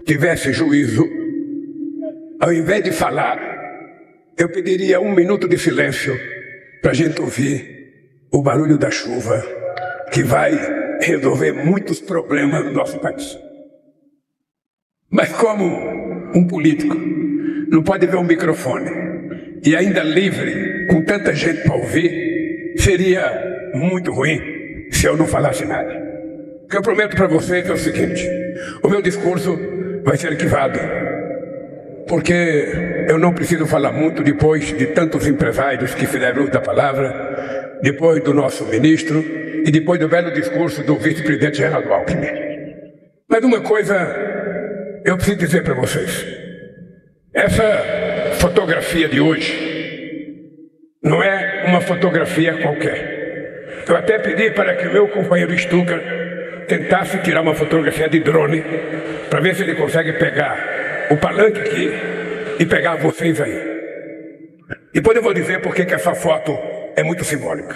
tivesse juízo, ao invés de falar, eu pediria 1 minuto de silêncio para a gente ouvir o barulho da chuva, que vai resolver muitos problemas do nosso país. Mas como um político não pode ver um microfone e ainda livre, com tanta gente para ouvir, seria muito ruim se eu não falasse nada. O que eu prometo para vocês é o seguinte: o meu discurso vai ser arquivado, porque eu não preciso falar muito depois de tantos empresários que fizeram uso da palavra, depois do nosso ministro e depois do belo discurso do vice-presidente Geraldo Alckmin. Mas uma coisa eu preciso dizer para vocês: essa fotografia de hoje não é uma fotografia qualquer. Eu até pedi para que o meu companheiro Stucker tentasse tirar uma fotografia de drone para ver se ele consegue pegar o palanque aqui e pegar vocês aí. Depois eu vou dizer por que essa foto é muito simbólica.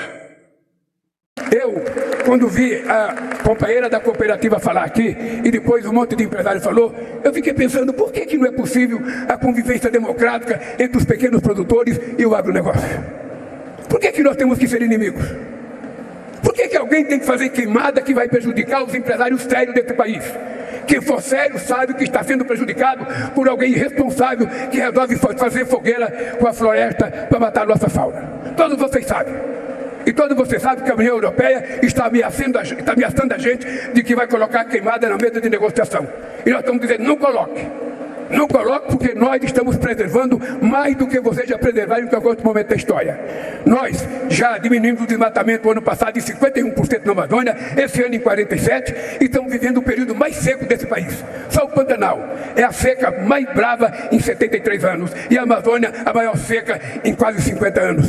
Eu, quando vi a companheira da cooperativa falar aqui e depois um monte de empresário falou, eu fiquei pensando por que não é possível a convivência democrática entre os pequenos produtores e o agronegócio? Por que nós temos que ser inimigos? Por que alguém tem que fazer queimada que vai prejudicar os empresários sérios desse país? Quem for sério sabe que está sendo prejudicado por alguém irresponsável que resolve fazer fogueira com a floresta para matar a nossa fauna. Todos vocês sabem. E todos vocês sabem que a União Europeia está ameaçando a gente de que vai colocar queimada na mesa de negociação. E nós estamos dizendo, não coloque. Não coloque, porque nós estamos preservando mais do que vocês já preservaram em qualquer outro momento da história. Nós já diminuímos o desmatamento no ano passado em 51% na Amazônia, esse ano em 47%, e estamos vivendo o período mais seco desse país. Só o Pantanal é a seca mais brava em 73 anos, e a Amazônia a maior seca em quase 50 anos.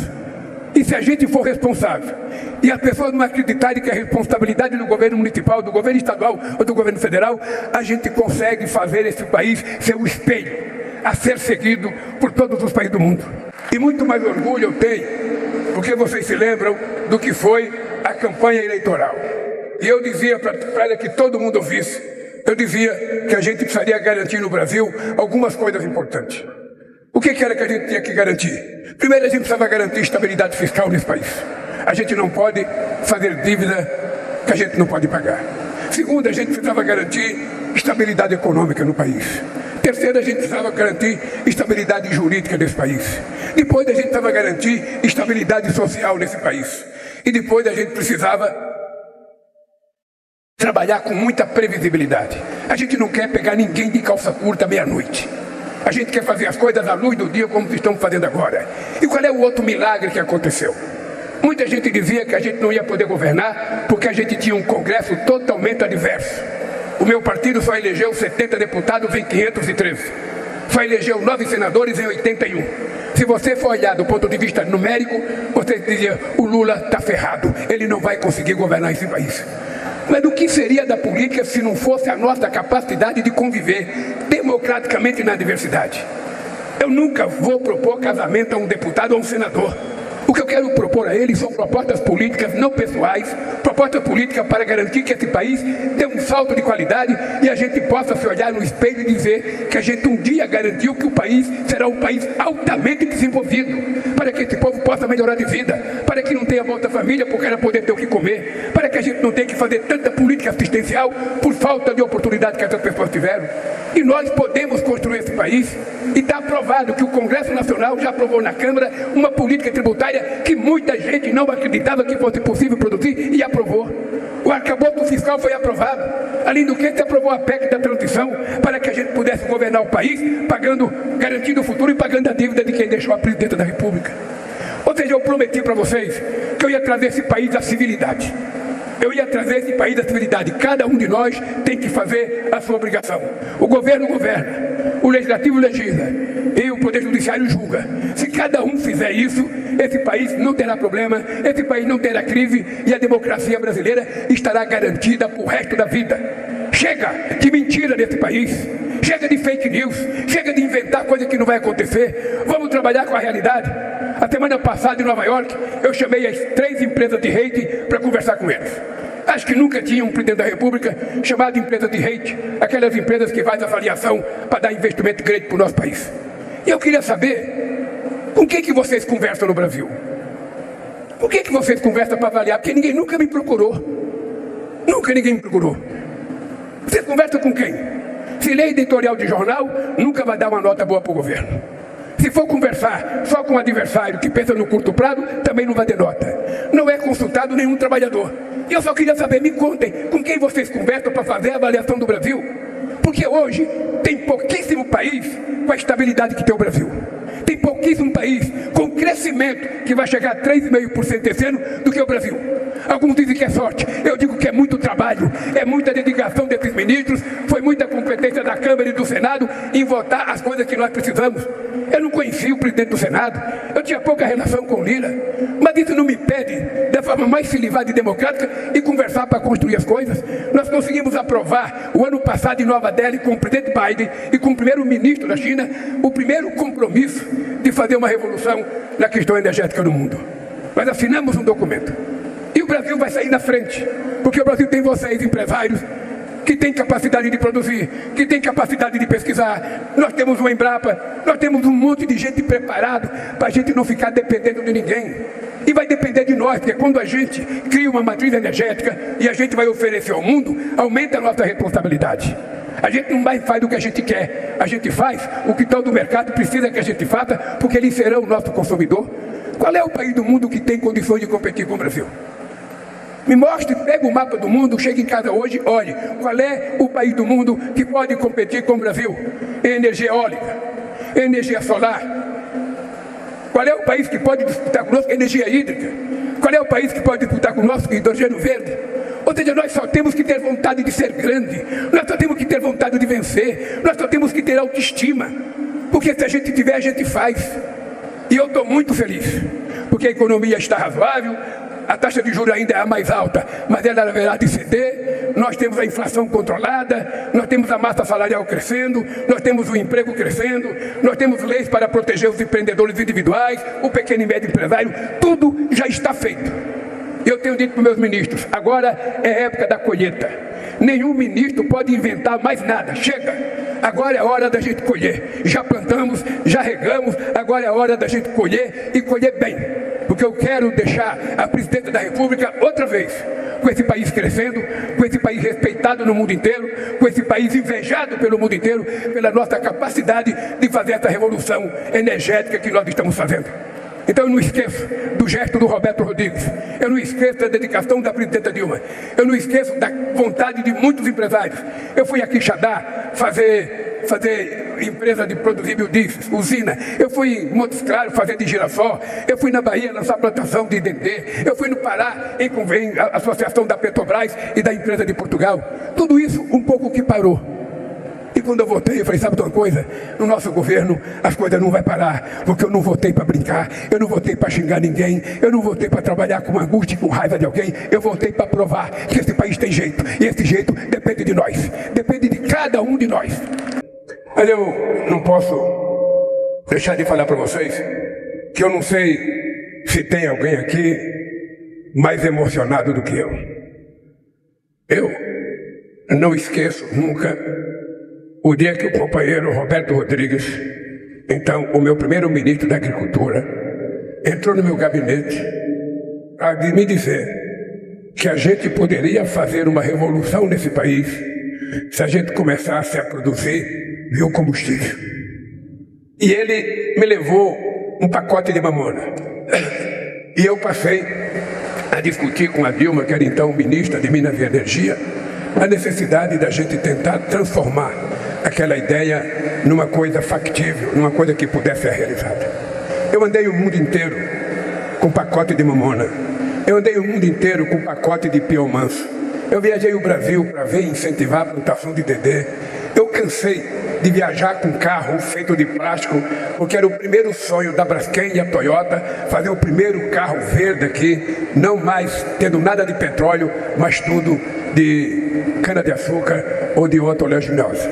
E se a gente for responsável, e as pessoas não acreditarem que a responsabilidade do governo municipal, do governo estadual ou do governo federal, a gente consegue fazer esse país ser um espelho a ser seguido por todos os países do mundo. E muito mais orgulho eu tenho, porque vocês se lembram do que foi a campanha eleitoral. E eu dizia para que todo mundo ouvisse, eu dizia que a gente precisaria garantir no Brasil algumas coisas importantes. O que era que a gente tinha que garantir? Primeiro, a gente precisava garantir estabilidade fiscal nesse país. A gente não pode fazer dívida que a gente não pode pagar. Segundo, a gente precisava garantir estabilidade econômica no país. Terceiro, a gente precisava garantir estabilidade jurídica nesse país. Depois, a gente precisava garantir estabilidade social nesse país. E depois, a gente precisava trabalhar com muita previsibilidade. A gente não quer pegar ninguém de calça curta meia-noite. A gente quer fazer as coisas à luz do dia como estamos fazendo agora. E qual é o outro milagre que aconteceu? Muita gente dizia que a gente não ia poder governar porque a gente tinha um Congresso totalmente adverso. O meu partido só elegeu 70 deputados em 513. Só elegeu 9 senadores em 81. Se você for olhar do ponto de vista numérico, você diria, o Lula está ferrado. Ele não vai conseguir governar esse país. Mas o que seria da política se não fosse a nossa capacidade de conviver democraticamente na diversidade? Eu nunca vou propor casamento a um deputado ou a um senador. O que eu quero propor a eles são propostas políticas não pessoais, propostas políticas para garantir que esse país dê um salto de qualidade e a gente possa se olhar no espelho e dizer que a gente um dia garantiu que o país será um país altamente desenvolvido, para que esse povo possa melhorar de vida, para que não tenha Bolsa Família porque ela poder ter o que comer, para que a gente não tenha que fazer tanta política assistencial por falta de oportunidade que essas pessoas tiveram. E nós podemos construir esse país, e está aprovado que o Congresso Nacional já aprovou na Câmara uma política tributária que muita gente não acreditava que fosse possível produzir e aprovou. O arcabouço fiscal foi aprovado. Além do que, se aprovou a PEC da transição para que a gente pudesse governar o país, garantindo o futuro e pagando a dívida de quem deixou a presidenta da República. Ou seja, eu prometi para vocês que eu ia trazer esse país à civilidade. Eu ia trazer esse país à civilidade. Cada um de nós tem que fazer a sua obrigação. O governo governa, o legislativo legisla e o poder judiciário julga. Se cada um fizer isso, esse país não terá problema, esse país não terá crise e a democracia brasileira estará garantida para o resto da vida. Chega de mentira nesse país, chega de fake news, chega de inventar coisa que não vai acontecer. Vamos trabalhar com a realidade. A semana passada em Nova York, eu chamei as 3 empresas de rede para conversar com eles. Acho que nunca tinha um presidente da República chamado de empresa de hate, aquelas empresas que fazem avaliação para dar investimento grande para o nosso país. E eu queria saber, com quem que vocês conversam no Brasil? Com quem que vocês conversam para avaliar? Porque ninguém nunca me procurou. Nunca ninguém me procurou. Vocês conversam com quem? Se lê editorial de jornal, nunca vai dar uma nota boa para o governo. Se for conversar só com um adversário que pensa no curto prazo, também não vai ter nota. Não é consultado nenhum trabalhador. E eu só queria saber, me contem, com quem vocês conversam para fazer a avaliação do Brasil? Porque hoje tem pouquíssimo país com a estabilidade que tem o Brasil. Tem pouquíssimo país com crescimento que vai chegar a 3,5% esse ano do que o Brasil. Alguns dizem que é sorte, eu digo que é muito trabalho, é muita dedicação desses ministros, foi muita competência da Câmara e do Senado em votar as coisas que nós precisamos. Eu não conhecia o presidente do Senado, eu tinha pouca relação com o Lira, mas isso não me impede, da forma mais civilizada e democrática, e conversar para construir as coisas. Nós conseguimos aprovar o ano passado em Nova Delhi com o presidente Biden e com o primeiro-ministro da China o primeiro compromisso de fazer uma revolução na questão energética no mundo. Nós assinamos um documento e o Brasil vai sair na frente, porque o Brasil tem vocês, empresários, que tem capacidade de produzir, que tem capacidade de pesquisar. Nós temos uma Embrapa, nós temos um monte de gente preparado para a gente não ficar dependendo de ninguém. E vai depender de nós, porque quando a gente cria uma matriz energética e a gente vai oferecer ao mundo, aumenta a nossa responsabilidade. A gente não mais faz o que a gente quer, a gente faz o que todo o mercado precisa que a gente faça, porque eles serão o nosso consumidor. Qual é o país do mundo que tem condições de competir com o Brasil? Me mostre, pega o mapa do mundo, chega em casa hoje, olhe, qual é o país do mundo que pode competir com o Brasil em energia eólica, em energia solar? Qual é o país que pode disputar conosco em energia hídrica? Qual é o país que pode disputar conosco em hidrogênio verde? Ou seja, nós só temos que ter vontade de ser grande, nós só temos que ter vontade de vencer, nós só temos que ter autoestima, porque se a gente tiver, a gente faz. E eu estou muito feliz, porque a economia está razoável, a taxa de juros ainda é a mais alta, mas ela haverá de ceder, nós temos a inflação controlada, nós temos a massa salarial crescendo, nós temos o emprego crescendo, nós temos leis para proteger os empreendedores individuais, o pequeno e médio empresário, tudo já está feito. Eu tenho dito para os meus ministros, agora é época da colheita. Nenhum ministro pode inventar mais nada. Chega, agora é hora da gente colher. Já plantamos, já regamos, agora é hora da gente colher e colher bem. Porque eu quero deixar a presidenta da República outra vez com esse país crescendo, com esse país respeitado no mundo inteiro, com esse país invejado pelo mundo inteiro, pela nossa capacidade de fazer essa revolução energética que nós estamos fazendo. Então eu não esqueço do gesto do Roberto Rodrigues, eu não esqueço da dedicação da presidenta Dilma, eu não esqueço da vontade de muitos empresários. Eu fui aqui em Xadá fazer empresa de produzir biodiesel, usina. Eu fui em Montes Claros fazer de girassol. Eu fui na Bahia lançar plantação de dendê. Eu fui no Pará em a associação da Petrobras e da empresa de Portugal. Tudo isso um pouco que parou. E quando eu votei, eu falei, sabe de uma coisa? No nosso governo, as coisas não vão parar, porque eu não votei para brincar, eu não votei para xingar ninguém, eu não votei para trabalhar com angústia e com raiva de alguém, eu votei para provar que esse país tem jeito, e esse jeito depende de nós, depende de cada um de nós. Mas eu não posso deixar de falar para vocês que eu não sei se tem alguém aqui mais emocionado do que eu. Eu não esqueço nunca o dia que o companheiro Roberto Rodrigues, então o meu primeiro-ministro da Agricultura, entrou no meu gabinete para me dizer que a gente poderia fazer uma revolução nesse país se a gente começasse a produzir biocombustível. E ele me levou um pacote de mamona. E eu passei a discutir com a Dilma, que era então ministra de Minas e Energia, a necessidade da gente tentar transformar aquela ideia numa coisa factível, numa coisa que pudesse ser realizada. Eu andei o mundo inteiro com pacote de mamona. Eu andei o mundo inteiro com pacote de pião manso. Eu viajei o Brasil para ver e incentivar a plantação de dendê. Eu cansei de viajar com carro feito de plástico, porque era o primeiro sonho da Braskem e a Toyota, fazer o primeiro carro verde aqui, não mais tendo nada de petróleo, mas tudo de cana-de-açúcar ou de outra oleaginosa.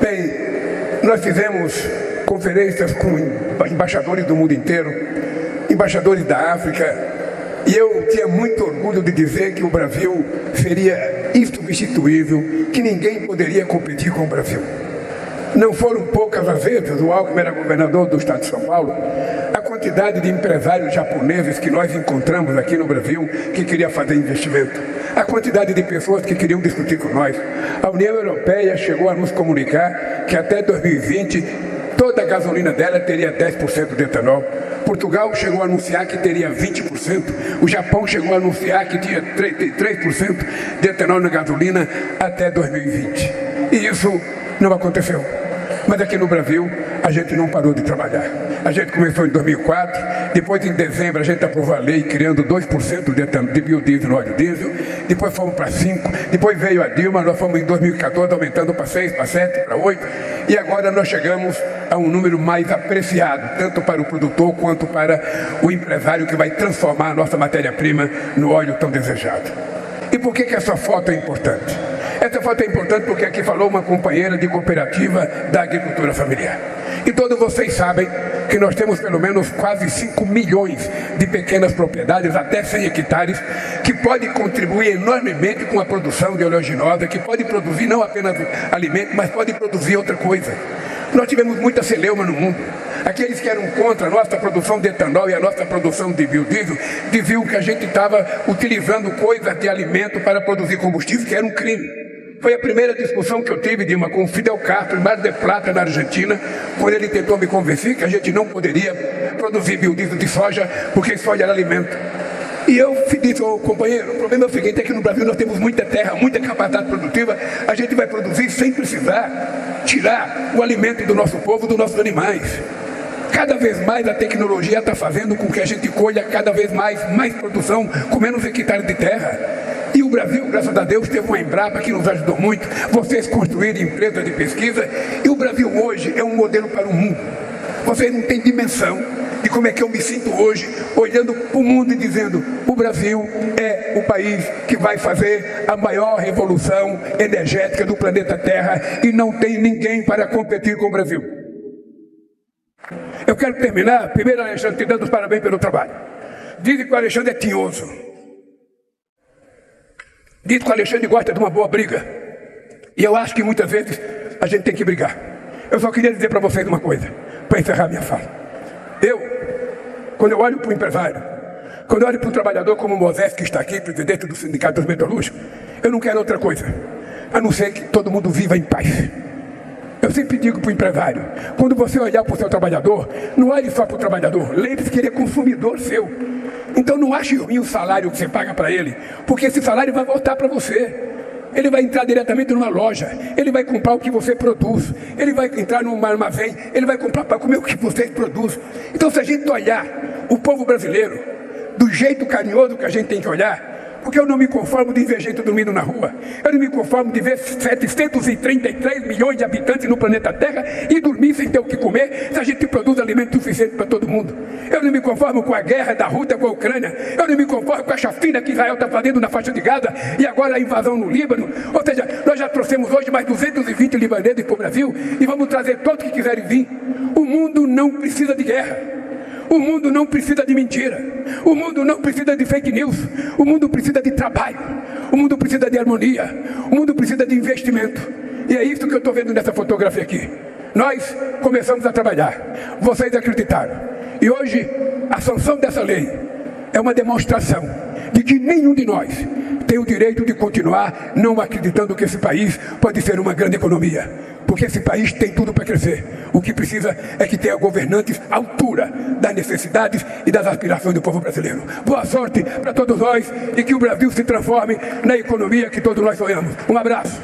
Bem, nós fizemos conferências com embaixadores do mundo inteiro, embaixadores da África, E eu tinha muito orgulho de dizer que o Brasil seria insubstituível, que ninguém poderia competir com o Brasil. Não foram poucas as vezes, o Alckmin era governador do estado de São Paulo, a quantidade de empresários japoneses que nós encontramos aqui no Brasil que queriam fazer investimento, a quantidade de pessoas que queriam discutir com nós. A União Europeia chegou a nos comunicar que até 2020 toda a gasolina dela teria 10% de etanol. Portugal chegou a anunciar que teria 20%. O Japão chegou a anunciar que tinha 3% de etanol na gasolina até 2020. E isso não aconteceu. Mas aqui no Brasil, a gente não parou de trabalhar. A gente começou em 2004, depois em dezembro a gente aprovou a lei criando 2% de biodiesel no óleo diesel, depois fomos para 5%, depois veio a Dilma, nós fomos em 2014 aumentando para 6%, para 7%, para 8%, e agora nós chegamos a um número mais apreciado, tanto para o produtor quanto para o empresário que vai transformar a nossa matéria-prima no óleo tão desejado. E por que essa foto é importante? Essa foto é importante porque aqui falou uma companheira de cooperativa da agricultura familiar. E todos vocês sabem que nós temos pelo menos quase 5 milhões de pequenas propriedades, até 100 hectares, que podem contribuir enormemente com a produção de oleaginosa, que pode produzir não apenas alimento, mas pode produzir outra coisa. Nós tivemos muita celeuma no mundo. Aqueles que eram contra a nossa produção de etanol e a nossa produção de biodiesel diziam que a gente estava utilizando coisas de alimento para produzir combustível, que era um crime. Foi a primeira discussão que eu tive, Dilma, com o Fidel Castro, em Mar del Plata, na Argentina, quando ele tentou me convencer que a gente não poderia produzir biodiesel de soja, porque soja era alimento. E eu disse, companheiro, o problema é o seguinte, é que no Brasil nós temos muita terra, muita capacidade produtiva, a gente vai produzir sem precisar tirar o alimento do nosso povo, dos nossos animais. Cada vez mais a tecnologia está fazendo com que a gente colha cada vez mais produção com menos hectares de terra. E o Brasil, graças a Deus, teve uma Embrapa que nos ajudou muito, vocês construíram empresas de pesquisa, e o Brasil hoje é um modelo para o mundo. Vocês não têm dimensão de como é que eu me sinto hoje, olhando para o mundo e dizendo, o Brasil é o país que vai fazer a maior revolução energética do planeta Terra e não tem ninguém para competir com o Brasil. Eu quero terminar, primeiro, Alexandre, te dando os parabéns pelo trabalho. Dizem que o Alexandre é tinhoso. Diz que o Alexandre gosta de uma boa briga. E eu acho que muitas vezes a gente tem que brigar. Eu só queria dizer para vocês uma coisa, para encerrar minha fala. Quando eu olho para o empresário, quando eu olho para um trabalhador como o Moisés, que está aqui, presidente do Sindicato dos Metalúrgicos, eu não quero outra coisa, a não ser que todo mundo viva em paz. Eu sempre digo para o empresário, quando você olhar para o seu trabalhador, não olhe só para o trabalhador, lembre-se que ele é consumidor seu. Então não ache ruim o salário que você paga para ele, porque esse salário vai voltar para você. Ele vai entrar diretamente numa loja, ele vai comprar o que você produz, ele vai entrar num armazém, ele vai comprar para comer o que você produz. Então se a gente olhar o povo brasileiro do jeito carinhoso que a gente tem que olhar, porque eu não me conformo de ver gente dormindo na rua, eu não me conformo de ver 733 milhões de habitantes no planeta Terra e dormir sem ter o que comer, se a gente produz alimento suficiente para todo mundo. Eu não me conformo com a guerra da Rússia com a Ucrânia, eu não me conformo com a chacina que Israel está fazendo na faixa de Gaza e agora a invasão no Líbano. Ou seja, nós já trouxemos hoje mais 220 libaneses para o Brasil e vamos trazer todos que quiserem vir. O mundo não precisa de guerra. O mundo não precisa de mentira, o mundo não precisa de fake news, o mundo precisa de trabalho, o mundo precisa de harmonia, o mundo precisa de investimento. E é isso que eu estou vendo nessa fotografia aqui. Nós começamos a trabalhar, vocês acreditaram. E hoje a sanção dessa lei é uma demonstração de que nenhum de nós tem o direito de continuar não acreditando que esse país pode ser uma grande economia. Porque esse país tem tudo para crescer. O que precisa é que tenha governantes à altura das necessidades e das aspirações do povo brasileiro. Boa sorte para todos nós e que o Brasil se transforme na economia que todos nós sonhamos. Um abraço.